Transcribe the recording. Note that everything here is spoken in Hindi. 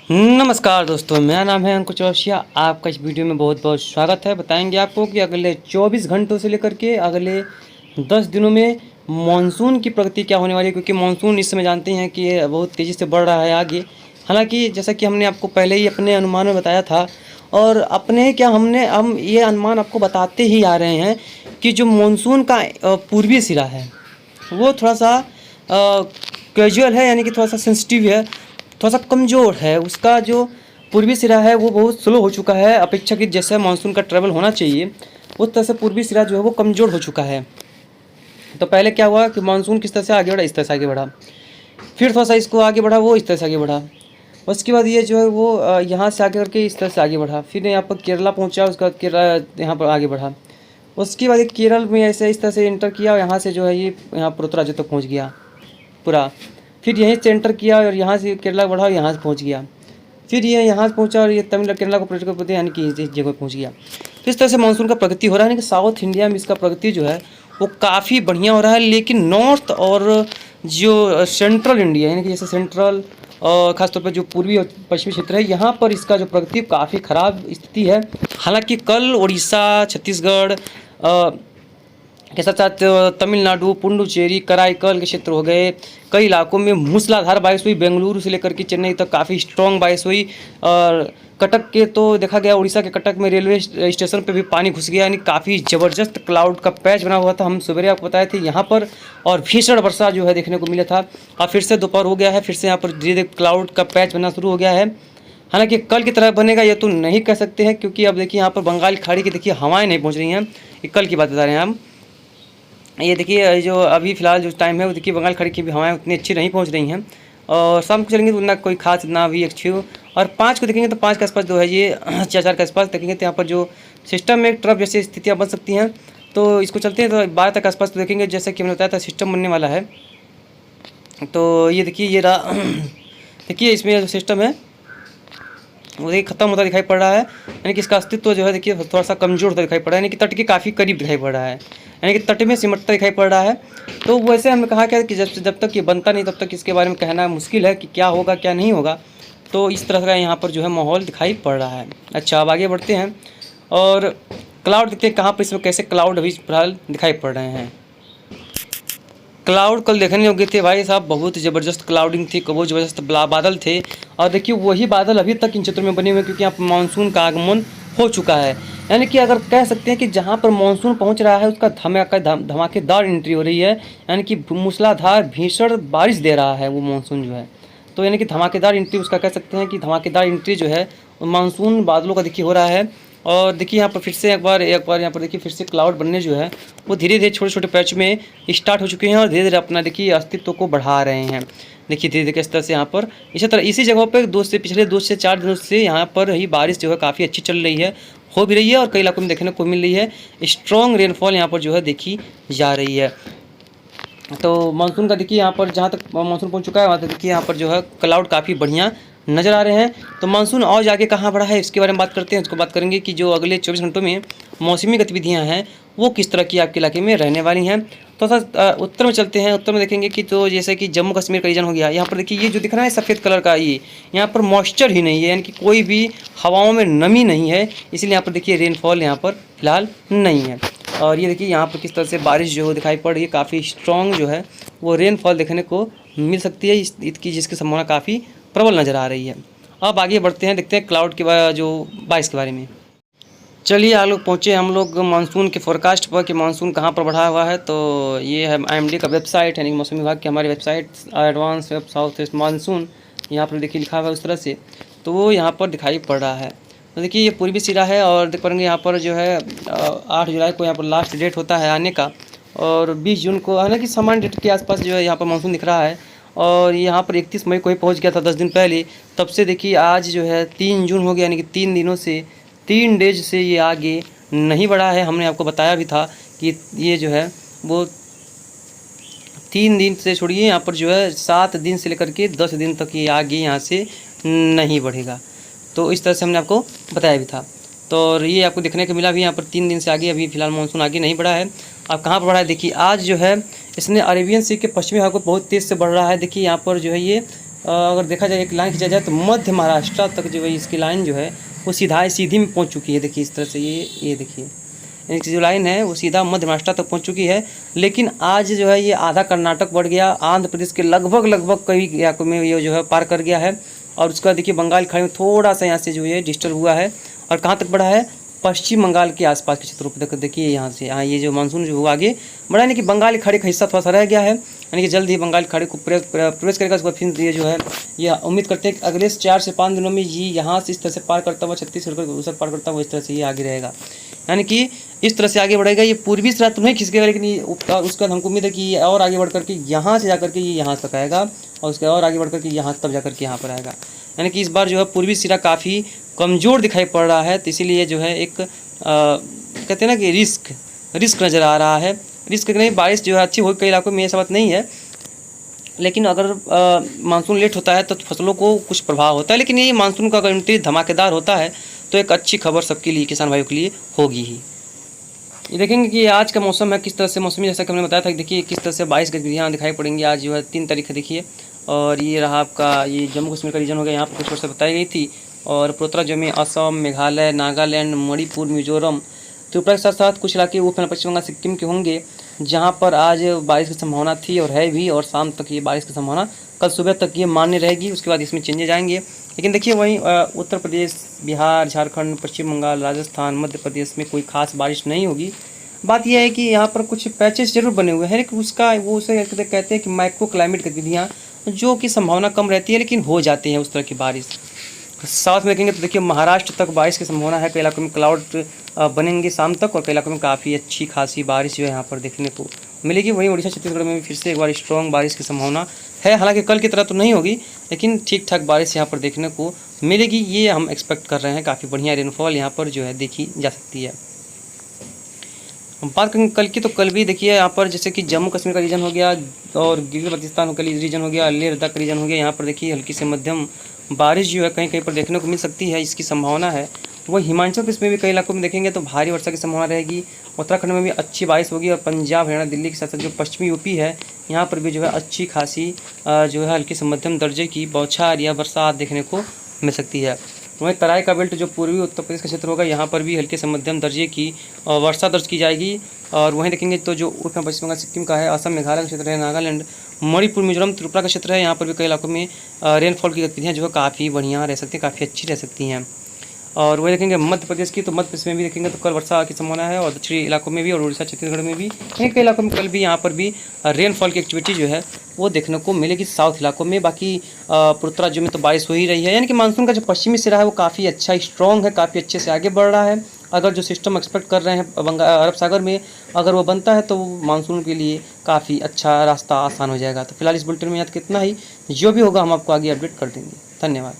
नमस्कार दोस्तों, मेरा नाम है अंकुर चौरसिया। आपका इस वीडियो में बहुत बहुत स्वागत है। बताएंगे आपको कि अगले 24 घंटों से लेकर के अगले 10 दिनों में मानसून की प्रगति क्या होने वाली है, क्योंकि मानसून इस समय जानते हैं कि ये बहुत तेज़ी से बढ़ रहा है आगे। हालांकि जैसा कि हमने आपको पहले ही अपने अनुमान में बताया था, और अपने क्या हम ये अनुमान आपको बताते ही आ रहे हैं कि जो मानसून का पूर्वी सिरा है वो थोड़ा सा कैजुअल है, यानी कि थोड़ा सा सेंसिटिव है, थोड़ा सा कमज़ोर है। उसका जो पूर्वी सिरा है वो बहुत स्लो हो चुका है। अपेक्षाकृत जैसे मानसून का ट्रैवल होना चाहिए उस तरह से पूर्वी सिरा जो है वो कमज़ोर हो चुका है। तो पहले क्या हुआ कि मानसून किस तरह से आगे बढ़ा, इस तरह से आगे बढ़ा, फिर थोड़ा सा इसको आगे बढ़ा, वो इस तरह से आगे बढ़ा। उसके बाद ये जो है वो यहाँ से आगे करके इस तरह से आगे बढ़ा, फिर यहाँ पर केरला पहुँचा, उसके बाद केरला यहाँ पर आगे बढ़ा। उसके बाद ये केरल में ऐसे इस तरह से एंटर किया और यहाँ से जो है ये यहाँ पर उत्तराखंड तक पहुँच गया पूरा। फिर यहीं से एंटर किया और यहाँ से केरला बढ़ा और यहाँ से पहुँच गया। फिर ये यहाँ से पहुँचा और ये तमिल केरला को पलट कर पहुँचे, यानी कि इस जगह पहुँच गया। तो इस तरह से मानसून का प्रगति हो रहा है, यानी कि साउथ इंडिया में इसका प्रगति जो है वो काफ़ी बढ़िया हो रहा है। लेकिन नॉर्थ और जो सेंट्रल इंडिया, यानी कि जैसे सेंट्रल और ख़ासतौर पर जो पूर्वी और पश्चिमी क्षेत्र है, यहाँ पर इसका जो प्रगति काफ़ी ख़राब स्थिति है। हालांकि कल उड़ीसा, छत्तीसगढ़ के साथ साथ तमिलनाडु, पुडुचेरी, कराईकल के क्षेत्र हो गए, कई इलाकों में मूसलाधार बारिश हुई। बेंगलुरु से लेकर के चेन्नई तक काफ़ी स्ट्रॉन्ग बारिश हुई। और कटक के तो देखा गया, उड़ीसा के कटक में रेलवे स्टेशन पे भी पानी घुस गया, यानी काफ़ी ज़बरदस्त क्लाउड का पैच बना हुआ था। हम सवेरे आपको बताए थे यहाँ पर, और भीषण वर्षा जो है देखने को मिला था। और फिर से दोपहर हो गया है, फिर से यहाँ पर धीरे धीरे क्लाउड का पैच बनना शुरू हो गया है। हालांकि कल की तरह बनेगा ये तो नहीं कह सकते हैं, क्योंकि अब देखिए यहाँ पर बंगाल खाड़ी की देखिए हवाएं नहीं पहुँच रही हैं। ये कल की बात बता रहे हैं हम। ये देखिए जो अभी फ़िलहाल जो टाइम है वो देखिए बंगाल खाड़ी की भी हवाएं उतनी अच्छी नहीं पहुंच रही हैं। और शाम को चलेंगे तो उतना कोई खास ना भी अच्छी हो। और 5 को देखेंगे तो 5 के आसपास जो है ये 4 के आसपास देखेंगे तो यहाँ पर जो सिस्टम में ट्रफ जैसी स्थितियाँ बन सकती हैं। तो इसको चलते हैं तो 12 तक आसपास तो देखेंगे, जैसे कि हमने बताया था सिस्टम बनने वाला है। तो ये देखिए ये रहा देखिए इसमें जो सिस्टम है वो देखिए खत्म होता दिखाई पड़ रहा है, यानी कि इसका अस्तित्व जो है देखिए थोड़ा सा कमज़ोर होता दिखाई पड़ रहा है, यानी कि तट के काफ़ी करीब दिखाई पड़ रहा है, यानी कि तट में सिमटता दिखाई पड़ रहा है। तो वैसे हमने कहा क्या कि जब तक ये बनता नहीं तब तक इसके बारे में कहना मुश्किल है कि क्या होगा क्या नहीं होगा। तो इस तरह का यहाँ पर जो है माहौल दिखाई पड़ रहा है। अच्छा, अब आगे बढ़ते हैं और क्लाउड देखते हैं कहाँ पर इसमें कैसे क्लाउड अभी फिलहाल दिखाई पड़ रहे हैं। क्लाउड कल देखने योग्य थे भाई साहब, बहुत ज़बरदस्त क्लाउडिंग थी, बहुत ज़बरदस्त बादल थे। और देखिए वही बादल अभी तक इन क्षेत्रों में बने हुए हैं, क्योंकि यहाँ पर मानसून का आगमन हो चुका है। यानी कि अगर कह सकते हैं कि जहाँ पर मानसून पहुँच रहा है उसका धमाकेदार एंट्री हो रही है, यानी कि मूसलाधार भीषण बारिश दे रहा है वो मानसून जो है। तो यानी कि धमाकेदार एंट्री उसका कह सकते हैं कि धमाकेदार एंट्री जो है मानसून बादलों का देखिए हो रहा है। और देखिए यहाँ पर फिर से एक बार यहाँ पर देखिए फिर से क्लाउड बनने जो है वो धीरे धीरे छोटे छोटे पैच में स्टार्ट हो चुके हैं और धीरे धीरे अपना देखिए अस्तित्व को बढ़ा रहे हैं। देखिए धीरे धीरे किस तरह से यहाँ पर इसी तरह इसी जगहों पर पिछले 2 से 4 दिनों से यहाँ पर ही बारिश जो है काफ़ी अच्छी चल रही है, हो भी रही है, और कई इलाकों में देखने को मिल रही है। स्ट्रॉन्ग रेनफॉल यहाँ पर जो है देखी जा रही है। तो मानसून का देखिए यहाँ पर जहाँ तक मानसून पहुँच चुका है वहाँ तक देखिए यहाँ पर जो है क्लाउड काफ़ी बढ़िया नज़र आ रहे हैं। तो मानसून और आगे कहाँ बढ़ा है इसके बारे में बात करते हैं। इसको बात करेंगे कि जो अगले 24 घंटों में मौसमी गतिविधियाँ हैं वो किस तरह की आपके इलाके में रहने वाली हैं। तो उत्तर में चलते हैं। उत्तर में देखेंगे कि तो जैसे कि जम्मू कश्मीर का रीजन हो गया, यहाँ पर देखिए ये जो दिख रहा है सफ़ेद कलर का, ये यहाँ पर मॉइस्चर ही नहीं है, यानी कि कोई भी हवाओं में नमी नहीं है, इसलिए यहाँ पर देखिए रेनफॉल यहाँ पर फिलहाल नहीं है। और ये देखिए यहाँ पर किस तरह से बारिश जो दिखाई पड़ रही है, काफ़ी स्ट्रॉन्ग जो है वो रेनफॉल देखने को मिल सकती है इसकी, जिसकी संभावना काफ़ी प्रबल नज़र आ रही है। अब आगे बढ़ते हैं, देखते हैं क्लाउड के जो बारिश के बारे में। चलिए आप लोग पहुँचे हम लोग मानसून के फोरकास्ट पर कि मानसून कहाँ पर बढ़ा हुआ है। तो ये है IMD का वेबसाइट, यानी मौसम विभाग की हमारी website advance web south east monsoon, यहाँ पर देखिए लिखा हुआ है उस तरह से। तो वो यहाँ पर दिखाई पड़ रहा है। तो देखिए ये पूर्वी सिरा है और देख पाएंगे यहाँ पर जो है 8 जुलाई को यहाँ पर लास्ट डेट होता है आने का, और 20 जून को, हालांकि समान डेट के आसपास जो है यहाँ पर मानसून दिख रहा है। और यहाँ पर 31 मई को ही पहुँच गया था 10 दिन पहले। तब से देखिए आज जो है 3 जून हो गया, यानी कि 3 दिनों से 3 डेज से ये आगे नहीं बढ़ा है। हमने आपको बताया भी था कि ये जो है वो 3 दिन से छोड़िए, यहाँ पर जो है 7 दिन से लेकर के 10 दिन तक ये आगे यहाँ से नहीं बढ़ेगा। तो इस तरह से हमने आपको बताया भी था। तो ये आपको देखने को मिला भी, यहाँ पर 3 दिन से आगे अभी फ़िलहाल मानसून आगे नहीं बढ़ा है। अब कहाँ पर बढ़ा है देखिए, आज जो है इसने अरेबियन सी के पश्चिमी भाग को बहुत तेज़ से बढ़ रहा है। देखिए यहाँ पर जो है ये अगर देखा जाए एक लाइन खींचा जाए तो मध्य महाराष्ट्र तक जो है इसकी लाइन जो है वो सीधी में पहुंच चुकी है। देखिए इस तरह से ये देखिए इसकी जो लाइन है वो सीधा मध्य महाराष्ट्र तक पहुंच चुकी है। लेकिन आज जो है ये आधा कर्नाटक बढ़ गया, आंध्र प्रदेश के लगभग कई इलाकों में ये जो है पार कर गया है। और उसके बाद देखिए बंगाल खाड़ी में थोड़ा सा यहाँ से जो है डिस्टर्ब हुआ है। और कहाँ तक बढ़ा है? पश्चिम बंगाल के आसपास के क्षेत्रों पर देखिए यहाँ से ये जो मानसून जो हुआ आगे बढ़ा, यानी कि बंगाल खाड़ी का हिस्सा थोड़ा सा रह गया है, यानी कि जल्द ही बंगाल खाड़ी को प्रवेश करेगा। उसके बाद फिर ये जो है ये उम्मीद करते हैं कि अगले 4 से 5 दिनों में ये यहाँ से इस तरह से पार करता हुआ छत्तीसगढ़ को दूसरा पार करता हुआ इस तरह से ये आगे रहेगा, यानी कि इस तरह से आगे बढ़ेगा। ये पूर्वी सरहद तो नहीं खिसकेगा, लेकिन ये उसके बाद हमको उम्मीद है कि ये और आगे बढ़ करके यहाँ से जाकर के ये यहाँ तक आएगा और उसके और आगे बढ़ करके यहाँ तब जाकर के यहाँ पर आएगा। यानी कि इस बार जो है पूर्वी सिरा काफ़ी कमज़ोर दिखाई पड़ रहा है। तो इसीलिए जो है एक कहते हैं ना कि रिस्क नज़र आ रहा है। रिस्क नहीं, बारिश जो है अच्छी हो कई इलाकों में, ऐसा बात नहीं है, लेकिन अगर मानसून लेट होता है तो फसलों को कुछ प्रभाव होता है। लेकिन ये मानसून का अगर एंट्री धमाकेदार होता है तो एक अच्छी खबर सबके लिए, किसान भाइयों के लिए होगी ही। ये देखेंगे कि आज का मौसम है किस तरह से मौसमी, जैसा कि हमने बताया था कि देखिए किस तरह से 22 गतिविधियाँ दिखाई पड़ेंगी। आज जो है 3 तारीख है देखिए, और ये रहा आपका ये जम्मू कश्मीर का रीजन हो गया, यहाँ पर कुछ वर्षा बताई गई थी। और पूर्वोत्तर जो में असम, मेघालय, नागालैंड, मणिपुर, मिजोरम, त्रिपुरा के साथ साथ कुछ इलाके ऊपर पश्चिम बंगाल, सिक्किम के होंगे, जहाँ पर आज बारिश की संभावना थी और है भी। और शाम तक ये बारिश की संभावना, कल सुबह तक ये मान्य रहेगी, उसके बाद इसमें चेंजेज आएंगे। लेकिन देखिए वहीं उत्तर प्रदेश, बिहार, झारखंड, पश्चिम बंगाल, राजस्थान, मध्य प्रदेश में कोई खास बारिश नहीं होगी। बात यह है कि यहाँ पर कुछ पैचेस जरूर बने हुए हैं, लेकिन उसका वो उसे कहते हैं कि माइक्रो क्लाइमेट गतिविधियाँ, जो कि संभावना कम रहती है लेकिन हो जाती है उस तरह की बारिश। साथ में देखेंगे तो देखिए महाराष्ट्र तक बारिश की संभावना है, कई इलाकों में क्लाउड बनेंगे शाम तक, और कई इलाकों में काफ़ी अच्छी खासी बारिश जो है यहाँ पर देखने को मिलेगी। वहीं उड़ीसा, छत्तीसगढ़ में भी फिर से एक बार स्ट्रॉन्ग बारिश की संभावना है, हालांकि कल की तरह तो नहीं होगी, लेकिन ठीक ठाक बारिश यहाँ पर देखने को मिलेगी। ये हम एक्सपेक्ट कर रहे हैं, काफ़ी बढ़िया रेनफॉल यहाँ पर जो है देखी जा सकती है। हम बात करेंगे कल की, तो कल भी देखिए यहाँ पर जैसे कि जम्मू कश्मीर का रीजन हो गया और गिलगित बल्तिस्तान का रीजन हो गया, लेह लद्दाख का रीजन हो गया, यहाँ पर देखिए हल्की से मध्यम बारिश जो है कहीं कहीं पर देखने को मिल सकती है, इसकी संभावना है। वही हिमाचल प्रदेश में भी कई इलाकों में देखेंगे तो भारी वर्षा की संभावना रहेगी। उत्तराखंड में भी अच्छी बारिश होगी, और पंजाब, हरियाणा, दिल्ली के साथ साथ जो पश्चिमी यूपी है यहाँ पर भी जो है अच्छी खासी जो है हल्की से मध्यम दर्जे की बौछार या बरसात देखने को मिल सकती है। वहीं तराई का बेल्ट जो पूर्वी उत्तर प्रदेश का क्षेत्र होगा, यहाँ पर भी हल्के से मध्यम दर्जे की वर्षा दर्ज की जाएगी। और वहीं देखेंगे तो जो उत्तर पश्चिम बंगाल, सिक्किम का है, असम, मेघालय का क्षेत्र है, नागालैंड, मणिपुर, मिजोरम, त्रिपुरा का क्षेत्र है, यहाँ पर भी कई इलाकों में रेनफॉल की गतिविधियाँ जो है काफ़ी बढ़िया रह सकती हैं, काफ़ी अच्छी रह सकती हैं। और वही देखेंगे मध्य प्रदेश की, तो मध्य प्रदेश में भी देखेंगे तो कल वर्षा की संभावना है, और दक्षिणी इलाकों में भी, और उड़ीसा, छत्तीसगढ़ में भी, कई इलाकों में कल भी यहाँ पर भी रेनफॉल की एक्टिविटी जो है वो देखने को मिलेगी साउथ इलाकों में। बाकी पूर्वोत्तर राज्यों में तो बारिश हो ही रही है, यानी कि मानसून का जो पश्चिमी सिरा है वो काफ़ी अच्छा स्ट्रॉन्ग है, काफ़ी अच्छे से आगे बढ़ रहा है। अगर जो सिस्टम एक्सपेक्ट कर रहे हैं अरब सागर में, अगर वो बनता है तो मानसून के लिए काफ़ी अच्छा रास्ता आसान हो जाएगा। तो फिलहाल इस बुलेटिन में यहाँ तक इतना ही, जो भी होगा हम आपको आगे अपडेट कर देंगे। धन्यवाद।